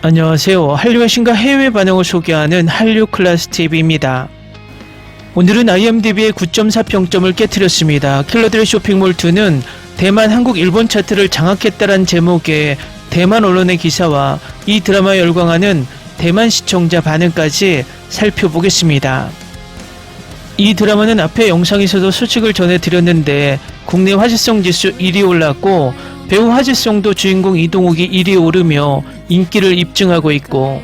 안녕하세요. 한류의 신과 해외 반응을 소개하는 한류 클래스 TV입니다. 오늘은 IMDb의 9.4 평점을 깨트렸습니다. 킬러들의 쇼핑몰 2는 대만, 한국, 일본 차트를 장악했다란 제목의 대만 언론의 기사와 이 드라마에 열광하는 대만 시청자 반응까지 살펴보겠습니다. 이 드라마는 앞에 영상에서도 소식을 전해드렸는데 국내 화제성 지수 1위 올랐고 배우 화제성도 주인공 이동욱이 1위에 오르며 인기를 입증하고 있고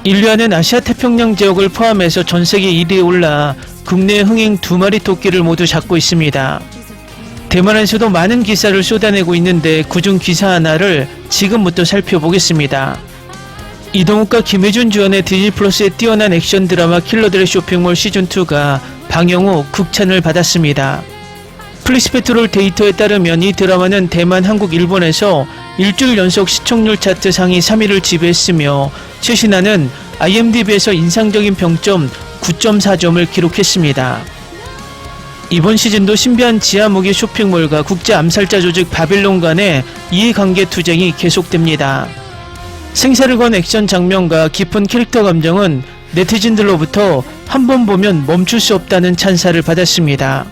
인류하는 아시아 태평양 지역을 포함해서 전세계 1위에 올라 국내 흥행 2마리 토끼를 모두 잡고 있습니다. 대만에서도 많은 기사를 쏟아내고 있는데 그중 기사 하나를 지금부터 살펴보겠습니다. 이동욱과 김혜준 주연의 디즈니 플러스의 뛰어난 액션 드라마 킬러들의 쇼핑몰 시즌2가 방영 후 극찬을 받았습니다. 플리스페트롤 데이터에 따르면 이 드라마는 대만, 한국, 일본에서 일주일 연속 시청률 차트 상위 3위를 지배했으며 최신화는 IMDb에서 인상적인 평점 9.4점을 기록했습니다. 이번 시즌도 신비한 지하무기 쇼핑몰과 국제 암살자 조직 바빌론 간의 이해관계 투쟁이 계속됩니다. 생사를 건 액션 장면과 깊은 캐릭터 감정은 네티즌들로부터 한 번 보면 멈출 수 없다는 찬사를 받았습니다.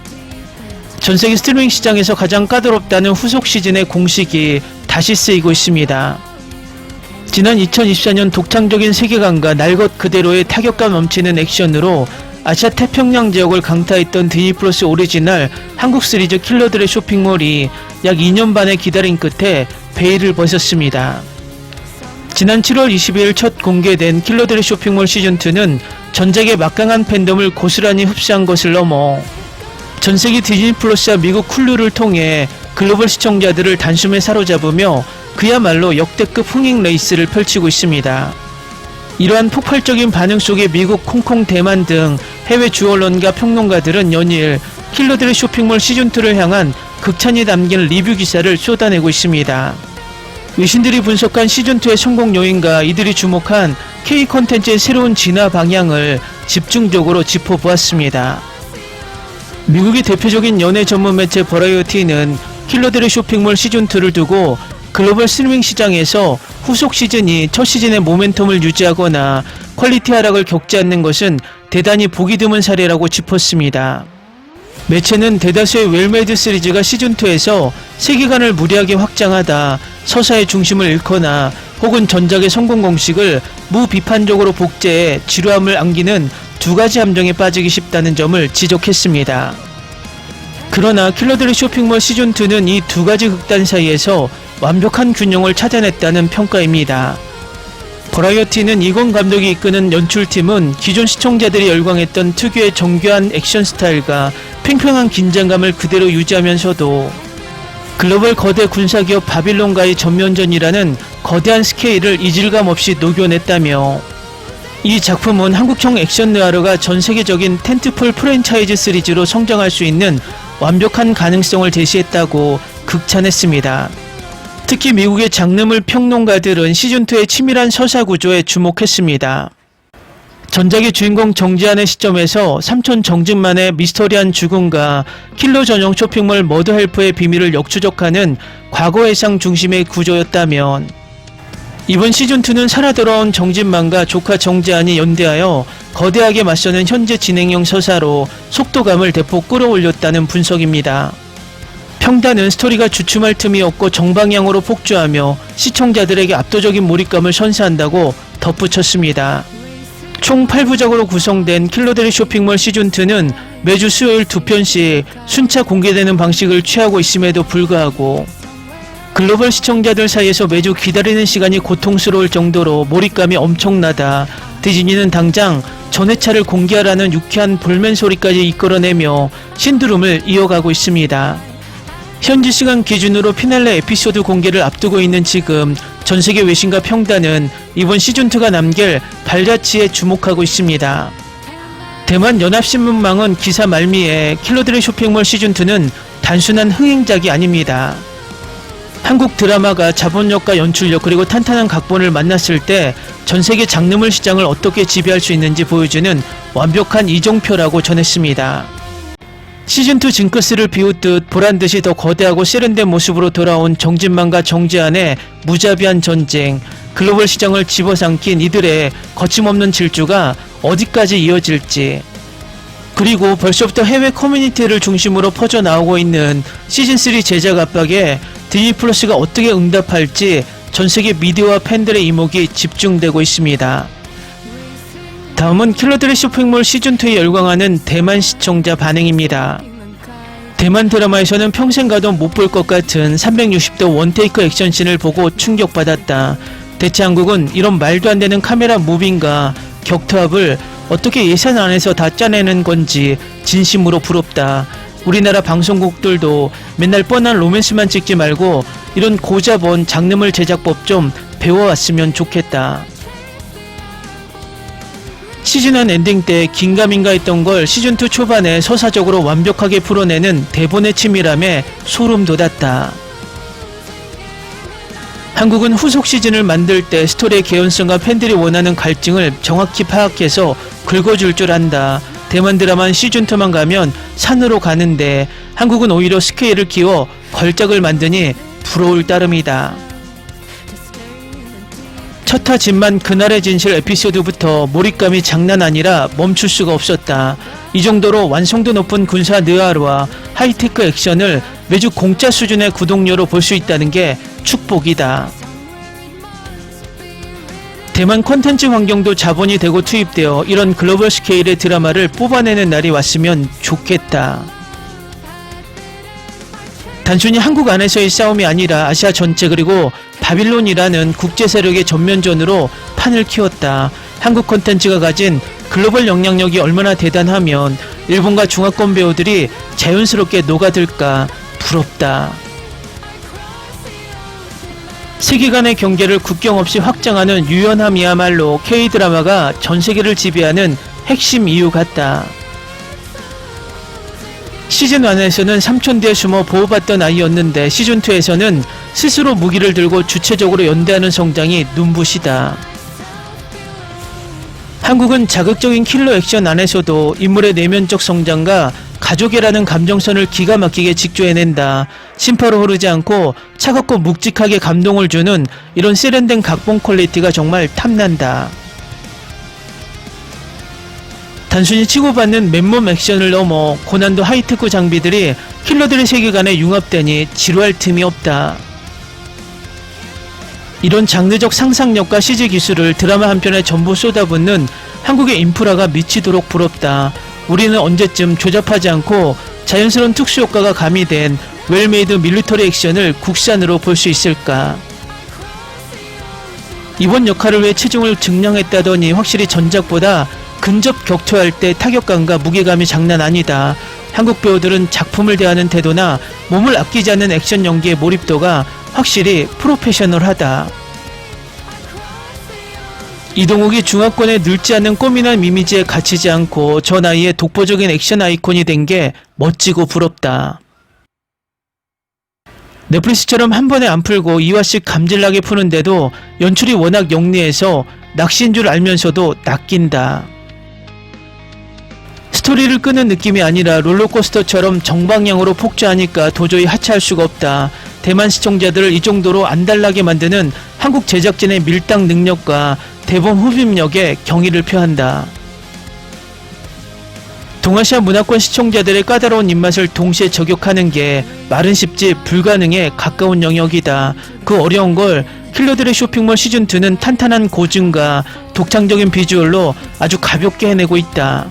전세계 스트리밍 시장에서 가장 까다롭다는 후속 시즌의 공식이 다시 쓰이고 있습니다. 지난 2024년 독창적인 세계관과 날 것 그대로의 타격감 넘치는 액션으로 아시아 태평양 지역을 강타했던 디즈니 플러스 오리지널 한국 시리즈 킬러들의 쇼핑몰이 약 2년 반의 기다림 끝에 베일을 벗었습니다. 지난 7월 22일 첫 공개된 킬러들의 쇼핑몰 시즌2는 전작의 막강한 팬덤을 고스란히 흡수한 것을 넘어 전세계 디즈니 플러스와 미국 쿨루를 통해 글로벌 시청자들을 단숨에 사로잡으며 그야말로 역대급 흥행 레이스를 펼치고 있습니다. 이러한 폭발적인 반응 속에 미국, 홍콩, 대만 등 해외 주 언론과 평론가들은 연일 킬러들의 쇼핑몰 시즌2를 향한 극찬이 담긴 리뷰 기사를 쏟아내고 있습니다. 외신들이 분석한 시즌2의 성공 요인과 이들이 주목한 K 콘텐츠의 새로운 진화 방향을 집중적으로 짚어보았습니다. 미국의 대표적인 연예 전문 매체 버라이어티는 킬러들의 쇼핑몰 시즌2를 두고 글로벌 스트리밍 시장에서 후속 시즌이 첫 시즌의 모멘텀을 유지하거나 퀄리티 하락을 겪지 않는 것은 대단히 보기 드문 사례라고 짚었습니다. 매체는 대다수의 웰메이드 시리즈가 시즌2에서 세계관을 무리하게 확장하다 서사의 중심을 잃거나 혹은 전작의 성공 공식을 무비판적으로 복제해 지루함을 안기는 두 가지 함정에 빠지기 쉽다는 점을 지적했습니다. 그러나 킬러들의 쇼핑몰 시즌2는 이 두 가지 극단 사이에서 완벽한 균형을 찾아냈다는 평가입니다. 버라이어티는 이건 감독이 이끄는 연출팀은 기존 시청자들이 열광했던 특유의 정교한 액션 스타일과 팽팽한 긴장감을 그대로 유지하면서도 글로벌 거대 군사기업 바빌론과의 전면전이라는 거대한 스케일을 이질감 없이 녹여냈다며 이 작품은 한국형 액션 느와르가 전 세계적인 텐트폴 프랜차이즈 시리즈로 성장할 수 있는 완벽한 가능성을 제시했다고 극찬했습니다. 특히 미국의 장르물 평론가들은 시즌2의 치밀한 서사 구조에 주목했습니다. 전작의 주인공 정지한의 시점에서 삼촌 정진만의 미스터리한 죽음과 킬러 전용 쇼핑몰 머드헬프의 비밀을 역추적하는 과거 회상 중심의 구조였다면 이번 시즌2는 살아 돌아온 정진만과 조카 정지한이 연대하여 거대하게 맞서는 현재 진행형 서사로 속도감을 대폭 끌어올렸다는 분석입니다. 평단은 스토리가 주춤할 틈이 없고 정방향으로 폭주하며 시청자들에게 압도적인 몰입감을 선사한다고 덧붙였습니다. 총 8부작으로 구성된 킬러들의 쇼핑몰 시즌2는 매주 수요일 2편씩 순차 공개되는 방식을 취하고 있음에도 불구하고 글로벌 시청자들 사이에서 매주 기다리는 시간이 고통스러울 정도로 몰입감이 엄청나다 디즈니는 당장 전회차를 공개하라는 유쾌한 볼멘 소리까지 이끌어내며 신드롬을 이어가고 있습니다. 현지 시간 기준으로 피날레 에피소드 공개를 앞두고 있는 지금 전세계 외신과 평단은 이번 시즌2가 남길 발자취에 주목하고 있습니다. 대만 연합신문망은 기사 말미에 킬러들의 쇼핑몰 시즌2는 단순한 흥행작이 아닙니다. 한국 드라마가 자본력과 연출력 그리고 탄탄한 각본을 만났을 때 전세계 장르물 시장을 어떻게 지배할 수 있는지 보여주는 완벽한 이정표라고 전했습니다. 시즌2 징크스를 비웃듯 보란듯이 더 거대하고 세련된 모습으로 돌아온 정진만과 정지한의 무자비한 전쟁, 글로벌 시장을 집어삼킨 이들의 거침없는 질주가 어디까지 이어질지, 그리고 벌써부터 해외 커뮤니티를 중심으로 퍼져나오고 있는 시즌3 제작 압박에 디즈니 플러스가 어떻게 응답할지 전세계 미디어와 팬들의 이목이 집중되고 있습니다. 다음은 킬러들의 쇼핑몰 시즌2에 열광하는 대만 시청자 반응입니다. 대만 드라마에서는 평생 가도 못 볼 것 같은 360도 원테이크 액션씬을 보고 충격받았다. 대체 한국은 이런 말도 안 되는 카메라 무빙과 격투합을 어떻게 예산 안에서 다 짜내는 건지 진심으로 부럽다. 우리나라 방송국들도 맨날 뻔한 로맨스만 찍지 말고 이런 고자본 장르물 제작법 좀 배워왔으면 좋겠다. 시즌1 엔딩 때 긴가민가 했던 걸 시즌2 초반에 서사적으로 완벽하게 풀어내는 대본의 치밀함에 소름 돋았다. 한국은 후속 시즌을 만들 때 스토리의 개연성과 팬들이 원하는 갈증을 정확히 파악해서 긁어줄 줄 안다. 대만 드라마는 시즌2만 가면 산으로 가는데 한국은 오히려 스케일을 키워 걸작을 만드니 부러울 따름이다. 첫화 진만 그날의 진실 에피소드부터 몰입감이 장난 아니라 멈출 수가 없었다. 이 정도로 완성도 높은 군사 느와르와 하이테크 액션을 매주 공짜 수준의 구독료로 볼 수 있다는 게 축복이다. 대만 콘텐츠 환경도 자본이 되고 투입되어 이런 글로벌 스케일의 드라마를 뽑아내는 날이 왔으면 좋겠다. 단순히 한국 안에서의 싸움이 아니라 아시아 전체 그리고 바빌론이라는 국제 세력의 전면전으로 판을 키웠다. 한국 콘텐츠가 가진 글로벌 영향력이 얼마나 대단하면 일본과 중화권 배우들이 자연스럽게 녹아들까 부럽다. 세계관의 경계를 국경 없이 확장하는 유연함이야말로 K-드라마가 전 세계를 지배하는 핵심 이유 같다. 시즌1에서는 삼촌 뒤에 숨어 보호받던 아이였는데 시즌2에서는 스스로 무기를 들고 주체적으로 연대하는 성장이 눈부시다. 한국은 자극적인 킬러 액션 안에서도 인물의 내면적 성장과 가족이라는 감정선을 기가 막히게 직조해낸다. 심파로 흐르지 않고 차갑고 묵직하게 감동을 주는 이런 세련된 각본 퀄리티가 정말 탐난다. 단순히 치고받는 맨몸 액션을 넘어 고난도 하이테크 장비들이 킬러들의 세계관에 융합되니 지루할 틈이 없다. 이런 장르적 상상력과 CG 기술을 드라마 한 편에 전부 쏟아붓는 한국의 인프라가 미치도록 부럽다. 우리는 언제쯤 조잡하지 않고 자연스러운 특수효과가 가미된 웰메이드 밀리터리 액션을 국산으로 볼 수 있을까? 이번 역할을 위해 체중을 증량했다더니 확실히 전작보다 근접 격투할 때 타격감과 무게감이 장난 아니다. 한국 배우들은 작품을 대하는 태도나 몸을 아끼지 않는 액션 연기의 몰입도가 확실히 프로페셔널하다. 이동욱이 중화권에 늙지 않는 꼬미난 이미지에 갇히지 않고 저 나이에 독보적인 액션 아이콘이 된 게 멋지고 부럽다. 넷플릭스처럼 한 번에 안 풀고 2화씩 감질나게 푸는데도 연출이 워낙 영리해서 낚시인 줄 알면서도 낚인다. 스토리를 끄는 느낌이 아니라 롤러코스터처럼 정방향으로 폭주하니까 도저히 하차할 수가 없다. 대만 시청자들을 이 정도로 안달나게 만드는 한국 제작진의 밀당 능력과 대본 흡입력에 경의를 표한다. 동아시아 문화권 시청자들의 까다로운 입맛을 동시에 저격하는 게 말은 쉽지 불가능에 가까운 영역이다. 그 어려운 걸 킬러들의 쇼핑몰 시즌2는 탄탄한 고증과 독창적인 비주얼로 아주 가볍게 해내고 있다.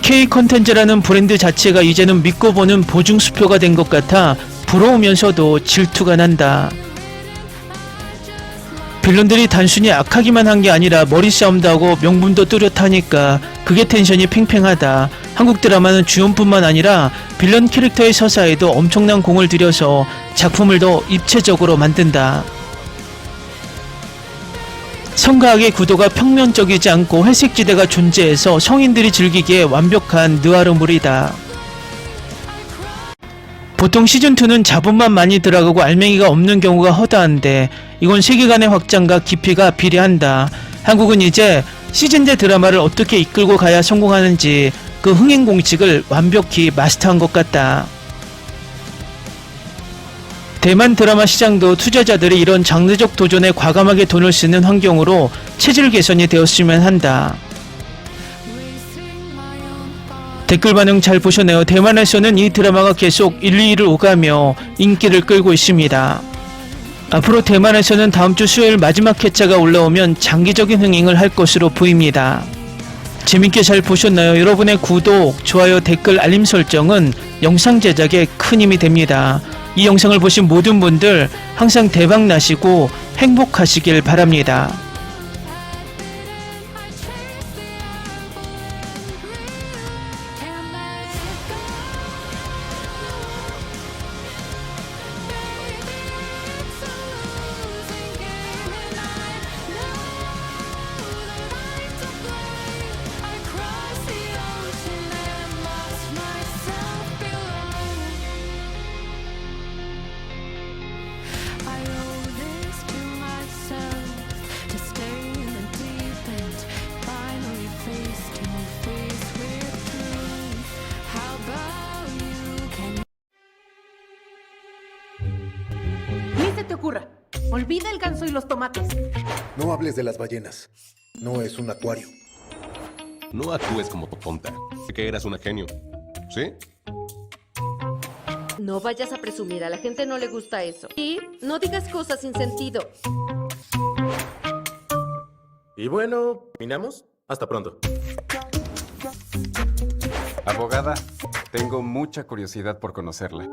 K 컨텐츠라는 브랜드 자체가 이제는 믿고 보는 보증 수표가 된 것 같아 부러우면서도 질투가 난다. 빌런들이 단순히 악하기만 한 게 아니라 머리 싸움도 하고 명분도 뚜렷하니까 그게 텐션이 팽팽하다. 한국 드라마는 주연뿐만 아니라 빌런 캐릭터의 서사에도 엄청난 공을 들여서 작품을 더 입체적으로 만든다. 성가학의 구도가 평면적이지 않고 회색지대가 존재해서 성인들이 즐기기에 완벽한 느와르물이다. 보통 시즌2는 자본만 많이 들어가고 알맹이가 없는 경우가 허다한데 이건 세계관의 확장과 깊이가 비례한다. 한국은 이제 시즌제 드라마를 어떻게 이끌고 가야 성공하는지 그 흥행 공식을 완벽히 마스터한 것 같다. 대만 드라마 시장도 투자자들이 이런 장르적 도전에 과감하게 돈을 쓰는 환경으로 체질 개선이 되었으면 한다. 댓글 반응 잘 보셨네요. 대만에서는 이 드라마가 계속 1, 2위를 오가며 인기를 끌고 있습니다. 앞으로 대만에서는 다음 주 수요일 마지막 회차가 올라오면 장기적인 흥행을 할 것으로 보입니다. 재밌게 잘 보셨나요? 여러분의 구독, 좋아요, 댓글, 알림 설정은 영상 제작에 큰 힘이 됩니다. 이 영상을 보신 모든 분들 항상 대박 나시고 행복하시길 바랍니다. I owe this to myself to stay in the deep end. Finally face to face with truth. How about you? Can Ni se te ocurra. Olvida el ganso y los tomates. No hables de las ballenas. No es un acuario. No actúes como tonta. Que eras una genio. ¿Sí? No vayas a presumir, a la gente no le gusta eso. Y no digas cosas sin sentido. Y bueno, ¿terminamos? Hasta pronto. Abogada, tengo mucha curiosidad por conocerla.